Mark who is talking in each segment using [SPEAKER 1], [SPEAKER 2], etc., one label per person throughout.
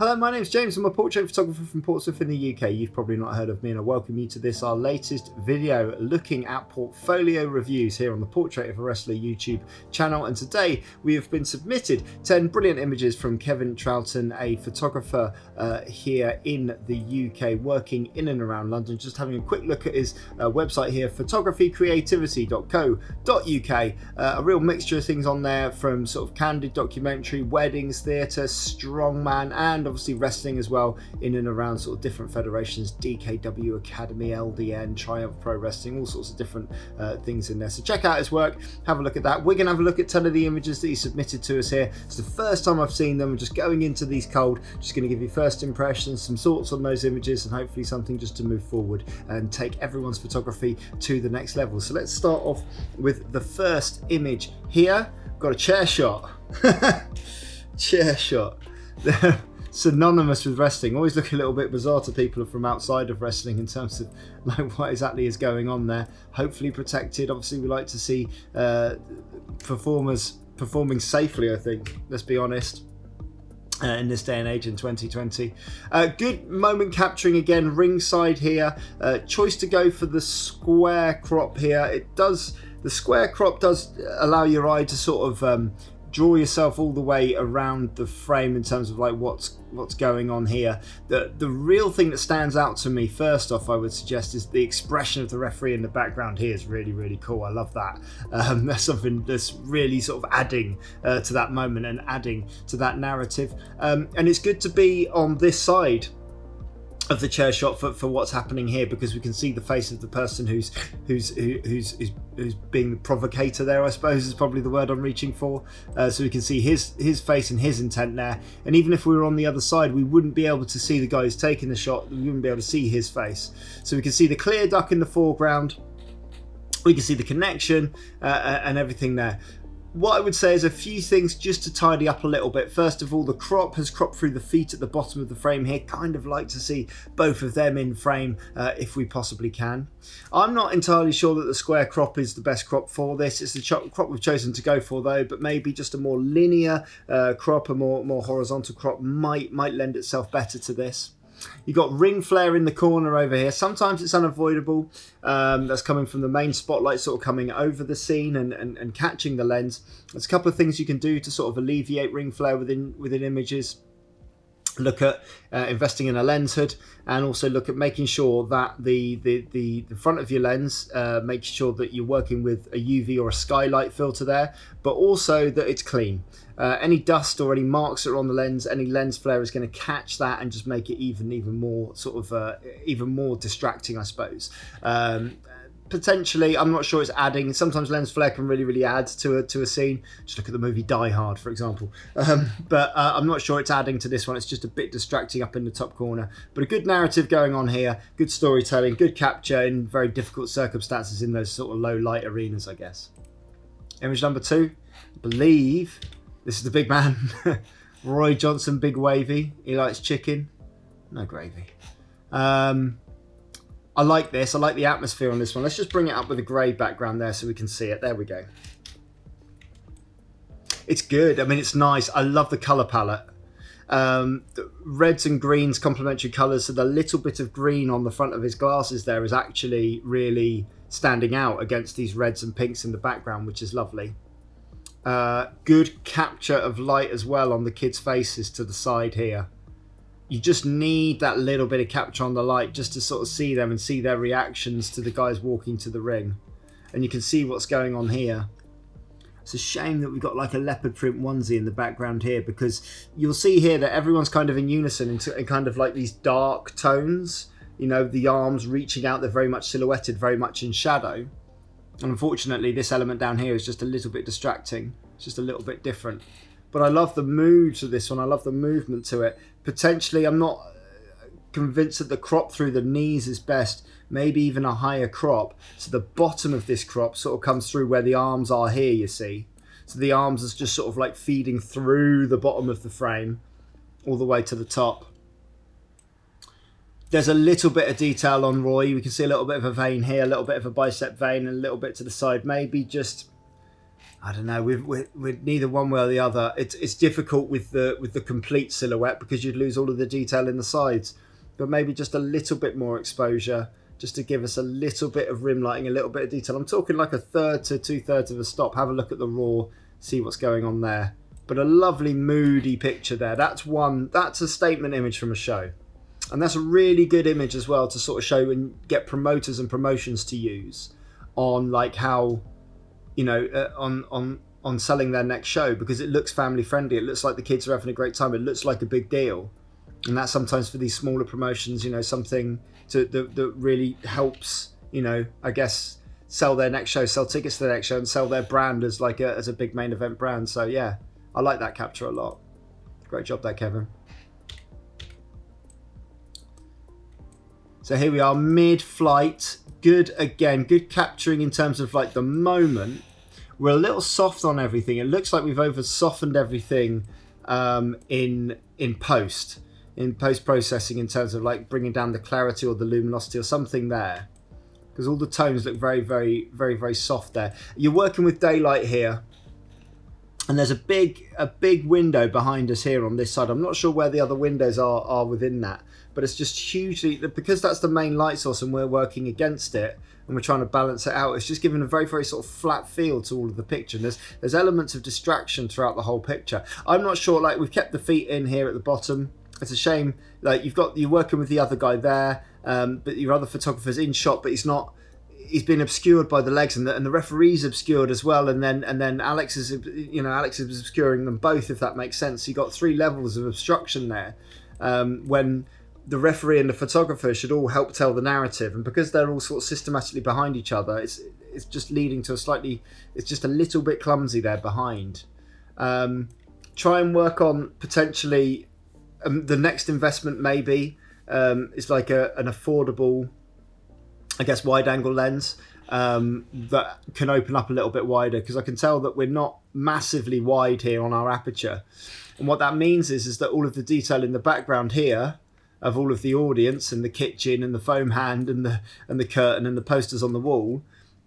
[SPEAKER 1] Hello, my name's James. I'm a portrait photographer from Portsmouth in the UK. You've probably not heard of me, and I welcome you to this, our latest video looking at portfolio reviews here on the Portrait of a Wrestler YouTube channel. And today we have been submitted 10 brilliant images from Kevin Troughton, a photographer here in the UK, working in and around London. Just having a quick look at his website here, photographycreativity.co.uk. A real mixture of things on there, from sort of candid documentary, weddings, theatre, strongman, and obviously wrestling as well, in and around sort of different federations, DKW Academy, LDN, Triumph Pro Wrestling, all sorts of different things in there. So check out his work, have a look at that. We're going to have a look at 10 of the images that he submitted to us here. It's the first time I've seen them. I'm just going into these cold, just going to give you first impressions, some thoughts on those images, and hopefully something just to move forward and take everyone's photography to the next level. So let's start off with the first image here. Got a chair shot. Chair shot. Synonymous with wrestling. Always look a little bit bizarre to people from outside of wrestling in terms of like what exactly is going on there. Hopefully protected. Obviously we like to see performers performing safely, I think, let's be honest, in this day and age in 2020. Good moment capturing again, ringside here. Choice to go for the square crop here. The square crop does allow your eye to sort of draw yourself all the way around the frame in terms of like what's going on here. The real thing that stands out to me, first off, I would suggest, is the expression of the referee in the background here is really, really cool. I love that. That's something that's really sort of adding to that moment and adding to that narrative. And it's good to be on this side of the chair shot for what's happening here, because we can see the face of the person who's being the provocator there, I suppose is probably the word I'm reaching for. So we can see his face and his intent there, and even if we were on the other side, we wouldn't be able to see the guy who's taking the shot. We wouldn't be able to see his face. So we can see the clear duck in the foreground, we can see the connection and everything there. What I would say is a few things just to tidy up a little bit. First of all, the crop has cropped through the feet at the bottom of the frame here. Kind of like to see both of them in frame if we possibly can. I'm not entirely sure that the square crop is the best crop for this. It's the crop we've chosen to go for though, but maybe just a more linear crop, a more horizontal crop might lend itself better to this. You've got ring flare in the corner over here. Sometimes it's unavoidable. That's coming from the main spotlight sort of coming over the scene and catching the lens. There's a couple of things you can do to sort of alleviate ring flare within images. Look at investing in a lens hood, and also look at making sure that the front of your lens, make sure that you're working with a UV or a skylight filter there, but also that it's clean. Any dust or any marks that are on the lens, any lens flare is going to catch that and just make it even more sort of even more distracting, I suppose. Potentially, I'm not sure it's adding. Sometimes lens flare can really add to a scene. Just look at the movie Die Hard, for example. But I'm not sure it's adding to this one. It's just a bit distracting up in the top corner. But a good narrative going on here, good storytelling, good capture in very difficult circumstances in those sort of low light arenas, I guess. Image number 2, I believe this is the big man. Roy Johnson, big wavy. He likes chicken, no gravy. I like this. I like the atmosphere on this one. Let's just bring it up with a grey background there so we can see it. There we go. It's good. I mean, it's nice. I love the colour palette. The reds and greens, complementary colours. So the little bit of green on the front of his glasses there is actually really standing out against these reds and pinks in the background, which is lovely. Good capture of light as well on the kids' faces to the side here. You just need that little bit of capture on the light just to sort of see them and see their reactions to the guys walking to the ring. And you can see what's going on here. It's a shame that we've got like a leopard print onesie in the background here, because you'll see here that everyone's kind of in unison in kind of like these dark tones. You know, the arms reaching out, they're very much silhouetted, very much in shadow. And unfortunately, this element down here is just a little bit distracting. It's just a little bit different. But I love the mood to this one. I love the movement to it. Potentially, I'm not convinced that the crop through the knees is best. Maybe even a higher crop. So the bottom of this crop sort of comes through where the arms are here, you see. So the arms is just sort of like feeding through the bottom of the frame all the way to the top. There's a little bit of detail on Roy. We can see a little bit of a vein here, a little bit of a bicep vein, and a little bit to the side. Maybe just I don't know. We're neither one way or the other. It's difficult with the complete silhouette because you'd lose all of the detail in the sides. But maybe just a little bit more exposure, just to give us a little bit of rim lighting, a little bit of detail. I'm talking like 1/3 to 2/3 of a stop. Have a look at the raw, see what's going on there. But a lovely moody picture there. That's a statement image from a show. And that's a really good image as well to sort of show and get promoters and promotions to use on like how, you know, on selling their next show, because it looks family friendly. It looks like the kids are having a great time. It looks like a big deal. And that's sometimes for these smaller promotions, you know, something that really helps, you know, I guess, sell their next show, sell tickets to their next show, and sell their brand as like as a big main event brand. So yeah, I like that capture a lot. Great job there, Kevin. So here we are, mid-flight. Good again, good capturing in terms of like the moment. We're a little soft on everything. It looks like we've over softened everything in post-processing in terms of like bringing down the clarity or the luminosity or something there, because all the tones look very, very, very, very soft there. You're working with daylight here, and there's a big window behind us here on this side. I'm not sure where the other windows are within that, but it's just hugely, because that's the main light source and we're working against it and we're trying to balance it out. It's just giving a very, very sort of flat feel to all of the picture. And there's elements of distraction throughout the whole picture. I'm not sure, like we've kept the feet in here at the bottom. It's a shame, like you're working with the other guy there, but your other photographer's in shot, but he's been obscured by the legs, and the referee's obscured as well, and then Alex is obscuring them both, if that makes sense. You got 3 levels of obstruction there, when the referee and the photographer should all help tell the narrative, and because they're all sort of systematically behind each other, it's just leading to it's just a little bit clumsy there behind. Try and work on potentially the next investment maybe is like an affordable, I guess, wide angle lens that can open up a little bit wider, because I can tell that we're not massively wide here on our aperture. And what that means is that all of the detail in the background here of all of the audience and the kitchen and the foam hand and the curtain and the posters on the wall,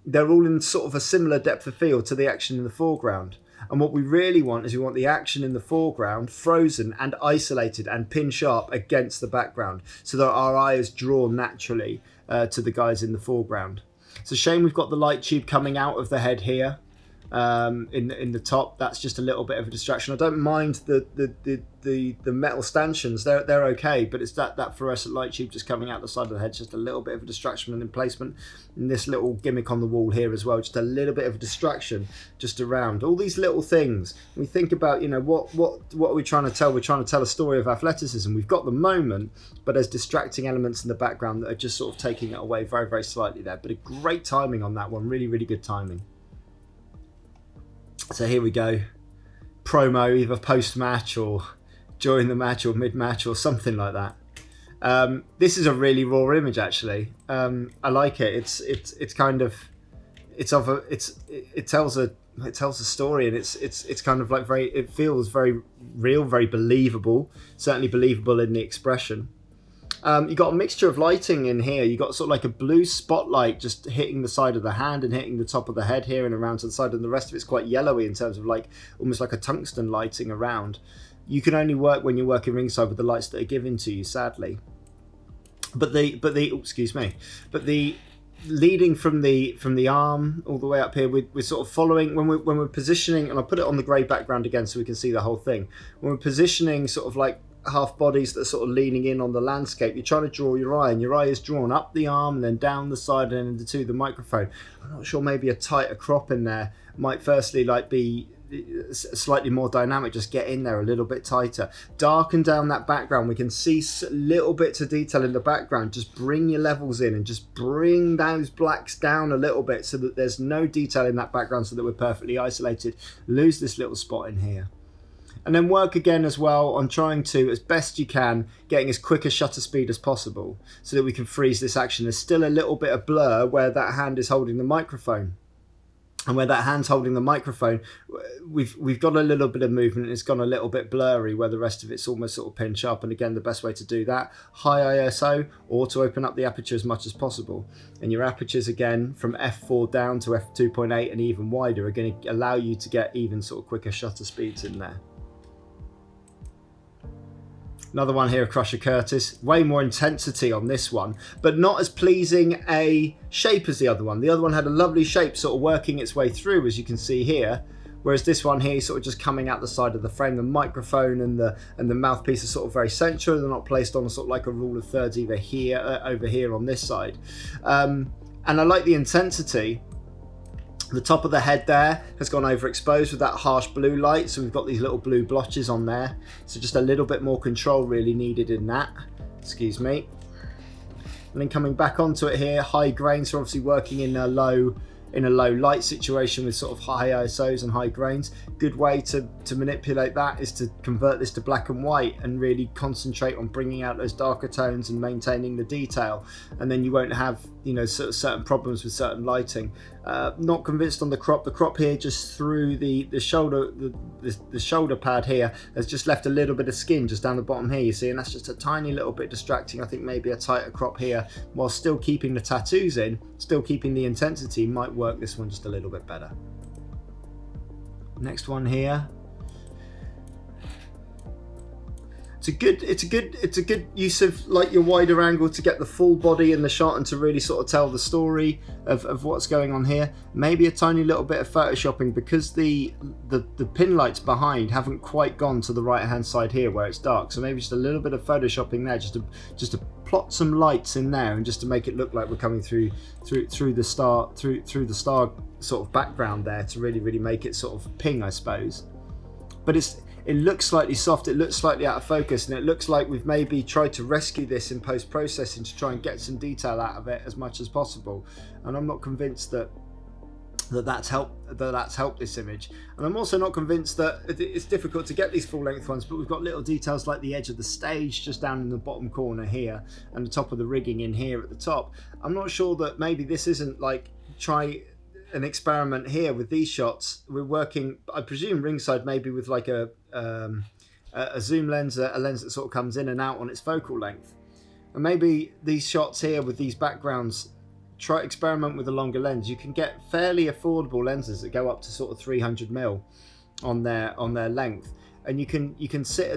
[SPEAKER 1] they're all in sort of a similar depth of field to the action in the foreground. And what we really want is we want the action in the foreground frozen and isolated and pin sharp against the background, so that our eye is drawn naturally to the guys in the foreground. It's a shame we've got the light tube coming out of the head here in the top. That's just a little bit of a distraction. I don't mind the metal stanchions, they're okay, but it's that fluorescent light tube just coming out the side of the head, just a little bit of a distraction and in placement. And this little gimmick on the wall here as well, just a little bit of a distraction just around. All these little things, we think about, you know, what are we trying to tell? We're trying to tell a story of athleticism. We've got the moment, but there's distracting elements in the background that are just sort of taking it away very, very slightly there. But a great timing on that one, really, really good timing. So here we go, promo, either post-match or during the match or mid-match or something like that. This is a really raw image, actually. I like it. It tells a story, and it's kind of like it feels very real, very believable. Certainly believable in the expression. You got a mixture of lighting in here. You got sort of like a blue spotlight just hitting the side of the hand and hitting the top of the head here and around to the side, and the rest of it's quite yellowy in terms of like almost like a tungsten lighting around. You can only work when you're working ringside with the lights that are given to you, sadly. But the leading from the arm all the way up here, we're sort of following when we're positioning, and I'll put it on the grey background again so we can see the whole thing. When we're positioning sort of like half bodies that are sort of leaning in on the landscape, you're trying to draw your eye, and your eye is drawn up the arm and then down the side and into the microphone. I'm not sure, maybe a tighter crop in there might firstly like be slightly more dynamic, just get in there a little bit tighter. Darken down that background. We can see little bits of detail in the background. Just bring your levels in and just bring those blacks down a little bit so that there's no detail in that background, so that we're perfectly isolated. Lose this little spot in here. And then work again as well on trying to, as best you can, getting as quick a shutter speed as possible so that we can freeze this action. There's still a little bit of blur where that hand is holding the microphone. And where that hand's holding the microphone, we've got a little bit of movement. It's gone a little bit blurry where the rest of it's almost sort of pinch up. And again, the best way to do that, high ISO, or to open up the aperture as much as possible. And your apertures, again, from f4 down to f2.8 and even wider, are going to allow you to get even sort of quicker shutter speeds in there. Another one here of Crusher Curtis, way more intensity on this one, but not as pleasing a shape as the other one. The other one had a lovely shape sort of working its way through, as you can see here, whereas this one here is sort of just coming out the side of the frame. The microphone and the mouthpiece are sort of very central. They're not placed on a sort of like a rule of thirds either here, over here on this side. And I like the intensity. The top of the head there has gone overexposed with that harsh blue light, so we've got these little blue blotches on there, so just a little bit more control really needed in that. Excuse me. And then coming back onto it here, high grains, so obviously working in a low light situation with sort of high ISOs and high grains. Good way to manipulate that is to convert this to black and white and really concentrate on bringing out those darker tones and maintaining the detail, and then you won't have, you know, sort of certain problems with certain lighting. Not convinced on the crop. The crop here just through the shoulder, the shoulder pad here has just left a little bit of skin just down the bottom here, you see, and that's just a tiny little bit distracting. I think maybe a tighter crop here, while still keeping the tattoos in, still keeping the intensity, might work this one just a little bit better. Next one here. It's a good use of like your wider angle to get the full body in the shot and to really sort of tell the story of what's going on here. Maybe a tiny little bit of photoshopping because the pin lights behind haven't quite gone to the right hand side here where it's dark. So maybe just a little bit of photoshopping there, just to plot some lights in there and just to make it look like we're coming through the star sort of background there to really make it sort of ping, I suppose. But it looks slightly soft, it looks slightly out of focus, and it looks like we've maybe tried to rescue this in post-processing to try and get some detail out of it as much as possible. And I'm not convinced that's helped this image. And I'm also not convinced that it's difficult to get these full-length ones, but we've got little details like the edge of the stage just down in the bottom corner here and the top of the rigging in here at the top. I'm not sure that maybe this isn't like try an experiment here with these shots. We're working, I presume, ringside, maybe with like a zoom lens, a lens that sort of comes in and out on its focal length. And maybe these shots here with these backgrounds, try experiment with a longer lens. You can get fairly affordable lenses that go up to sort of 300mm on their length, and you can sit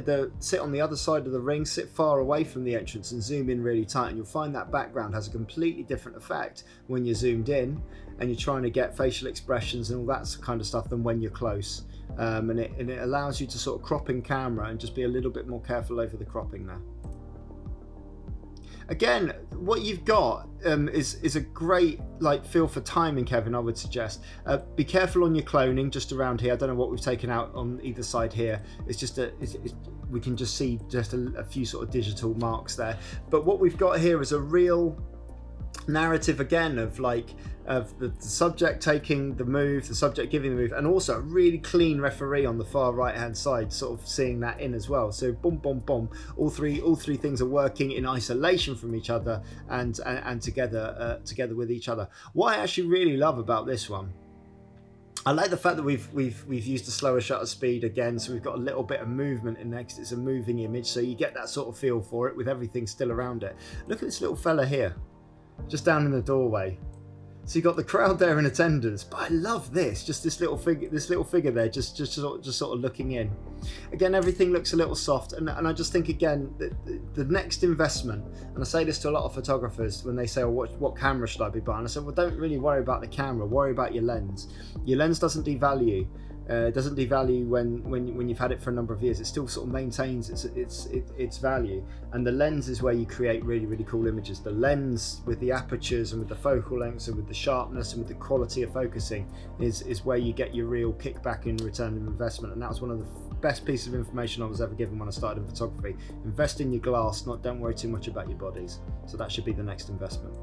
[SPEAKER 1] on the other side of the ring, sit far away from the entrance and zoom in really tight, and you'll find that background has a completely different effect when you're zoomed in and you're trying to get facial expressions and all that kind of stuff than when you're close. And it allows you to sort of crop in camera and just be a little bit more careful over the cropping there. Again, what you've got is a great like feel for timing, Kevin, I would suggest. Be careful on your cloning just around here. I don't know what we've taken out on either side here. It's just we can just see just a few sort of digital marks there. But what we've got here is a real narrative again of the subject taking the move, the subject giving the move, and also a really clean referee on the far right hand side sort of seeing that in as well. So boom boom boom, all three things are working in isolation from each other and together with each other. What I actually really love about this one, I like the fact that we've used a slower shutter speed again, so we've got a little bit of movement in there because it's a moving image, so you get that sort of feel for it with everything still around it. Look at this little fella here just down in the doorway. So you got the crowd there in attendance, but I love this. Just this little figure there, just sort of looking in. Again, everything looks a little soft, and I just think again the next investment. And I say this to a lot of photographers when they say, "Oh, what camera should I be buying?" I said, "Well, don't really worry about the camera. Worry about your lens. Your lens doesn't devalue. It doesn't devalue when you've had it for a number of years. It still sort of maintains its value, and the lens is where you create really cool images. The lens with the apertures and with the focal lengths and with the sharpness and with the quality of focusing is where you get your real kickback in return of investment. And that was one of the best pieces of information I was ever given when I started in photography. Invest in your glass, don't worry too much about your bodies. So that should be the next investment.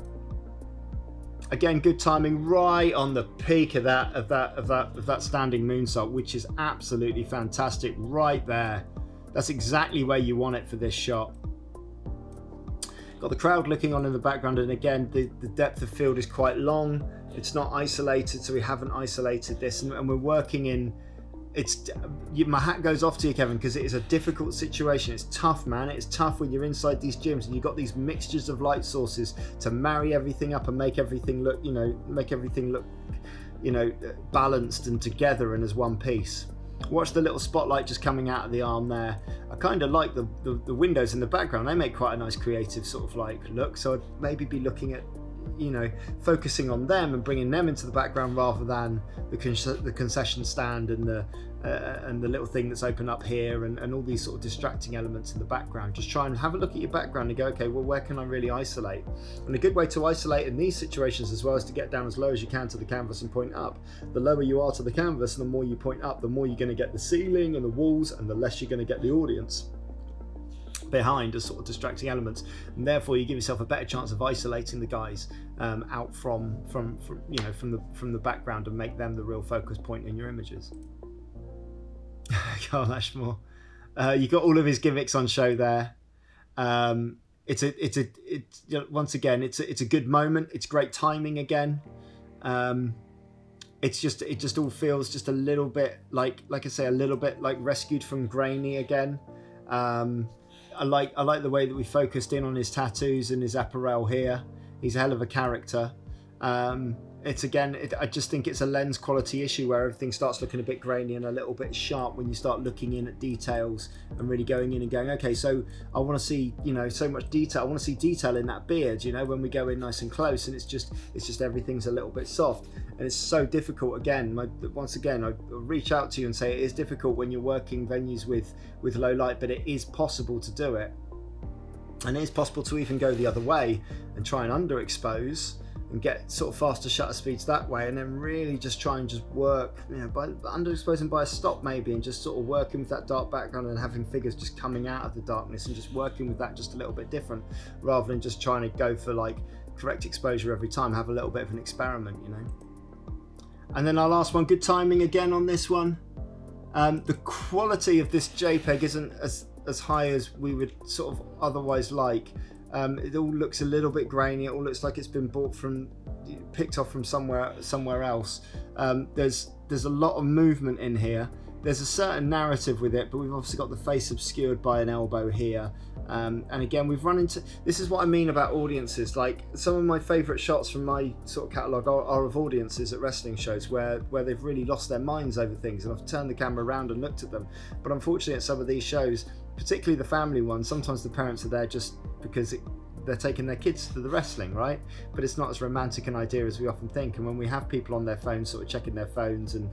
[SPEAKER 1] Again, good timing, right on the peak of that standing moonsault, which is absolutely fantastic right there. That's exactly where you want it for this shot. Got the crowd looking on in the background, and again, the depth of field is quite long. It's not isolated, so we haven't isolated this, and we're working in. My hat goes off to you, Kevin, because it is a difficult situation. It's tough, man. It's tough when you're inside these gyms and you've got these mixtures of light sources to marry everything up and make everything look, balanced and together and as one piece. Watch the little spotlight just coming out of the arm there. I kind of like the windows in the background. They make quite a nice creative sort of like look. So I'd maybe be looking at, focusing on them and bringing them into the background rather than the concession stand and the little thing that's open up here and all these sort of distracting elements in the background. Just try and have a look at your background and go, okay, well, where can I really isolate? And a good way to isolate in these situations as well is to get down as low as you can to the canvas and point up. The lower you are to the canvas, the more you point up, the more you're going to get the ceiling and the walls, and the less you're going to get the audience behind as sort of distracting elements, and therefore you give yourself a better chance of isolating the guys out from the background and make them the real focus point in your images. Carl Ashmore, you got all of his gimmicks on show there. It's once again it's a good moment. It's great timing again. It just all feels just a little bit like I say, a little bit like rescued from grainy again. I like the way that we focused in on his tattoos and his apparel here. He's a hell of a character. I just think it's a lens quality issue where everything starts looking a bit grainy and a little bit sharp when you start looking in at details and really going in and going, okay, so I want to see, so much detail. I want to see detail in that beard, when we go in nice and close, and it's just everything's a little bit soft, and it's so difficult. Again, once again, I reach out to you and say it is difficult when you're working venues with low light, but it is possible to do it, and it is possible to even go the other way and try and underexpose and get sort of faster shutter speeds that way, and then really just try and just work, by underexposing by a stop maybe, and just sort of working with that dark background and having figures just coming out of the darkness and just working with that just a little bit different, rather than just trying to go for like correct exposure every time. Have a little bit of an experiment, And then our last one, good timing again on this one. The quality of this JPEG isn't as high as we would sort of otherwise like. It all looks a little bit grainy. It all looks like it's been picked off from somewhere else. There's a lot of movement in here. There's a certain narrative with it, but we've obviously got the face obscured by an elbow here. And again, we've run into, this is what I mean about audiences. Like, some of my favourite shots from my sort of catalogue are of audiences at wrestling shows where they've really lost their minds over things, and I've turned the camera around and looked at them. But unfortunately at some of these shows, particularly the family ones, sometimes the parents are there just because they're taking their kids to the wrestling, right? But it's not as romantic an idea as we often think. And when we have people on their phones sort of checking their phones and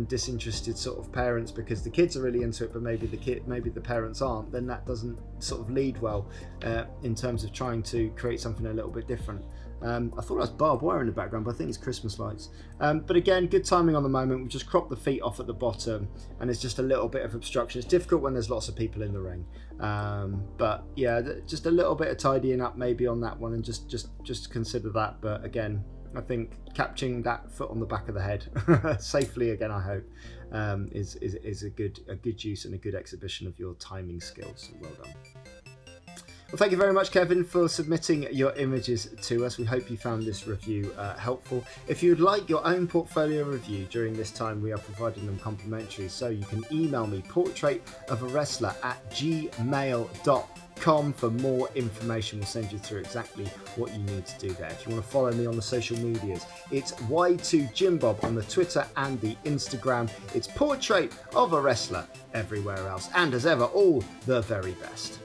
[SPEAKER 1] disinterested sort of parents because the kids are really into it, but maybe the parents aren't, then that doesn't sort of lead well in terms of trying to create something a little bit different. I thought that was barbed wire in the background, but I think it's Christmas lights. But again, good timing on the moment. We've just cropped the feet off at the bottom, and it's just a little bit of obstruction. It's difficult when there's lots of people in the ring. But yeah, just a little bit of tidying up maybe on that one, and just consider that. But again, I think capturing that foot on the back of the head safely again, I hope, is a good use and a good exhibition of your timing skills. Well done. Well, thank you very much, Kevin, for submitting your images to us. We hope you found this review helpful. If you'd like your own portfolio review during this time, we are providing them complimentary. So you can email me, portraitofawrestler@gmail.com, for more information. We'll send you through exactly what you need to do there. If you want to follow me on the social medias, it's Y2JimBob on the Twitter and the Instagram. It's Portrait of a Wrestler everywhere else. And as ever, all the very best.